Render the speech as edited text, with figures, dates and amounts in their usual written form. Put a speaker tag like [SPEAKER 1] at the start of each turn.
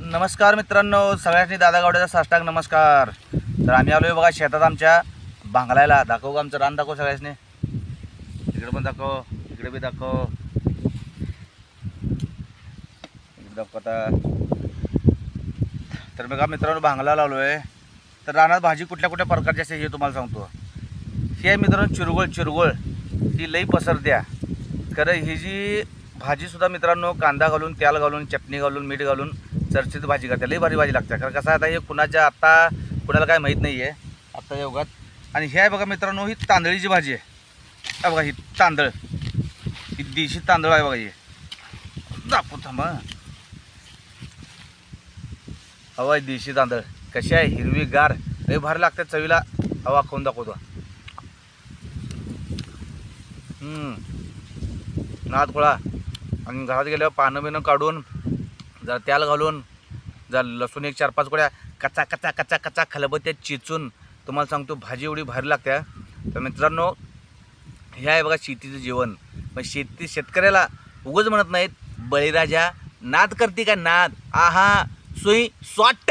[SPEAKER 1] नमस्कार मित्रांनो, सगळ्यांनी दादा गावड्याचा साष्टांग नमस्कार. तर आम्ही आलोय बघा शेतात आमच्या भांगलायला. दाखव का आमचं रान, दाखव सगळ्यांनी. इकडे पण दाखव, इकडे बी दाखव, इकडे दाखव आता. तर बघा मित्रांनो, भांगलायला आलोय. तर रानात भाजी कुठल्या कुठल्या प्रकारची असते हे तुम्हाला सांगतो. ही आहे मित्रांनो चिरगोळ. ती लई पसरत्या खरं. ही जी भाजीसुद्धा मित्रांनो कांदा घालून, तेल घालून, चटणी घालून, मीठ घालून चरचीत भाजी करते. लई भारी भाजी लागते. कारण कसं आता हे कुणाच्या आत्ता कुणाला काय माहीत नाही आहे आत्ता योगात. आणि हे आहे बघा मित्रांनो, ही तांदळीची भाजी आहे. बघा ही तांदळ, ही देशी तांदळ आहे बघा. ही दाखवू थांबा. हवा देशी तांदळ कशी आहे, हिरवीगार, लई भारी लागते चवीला. हवा खाऊन दाखवतो. नाद गोळा. आणि घरात गेल्यावर पानं बिनं काढून जरा तेल घालून, जरा लसूण एक 4-5 गोळ्या कच्चा खलबत्त्यात चिचून तुम्हाला सांगतो भाजी एवढी भारी लागते. तर मित्रांनो हे आहे बघा शेतीचं जेवण. मग शेतकऱ्याला उगाच म्हणत नाहीत बळीराजा नाद करते का नाद. आहा सुई स्वाट.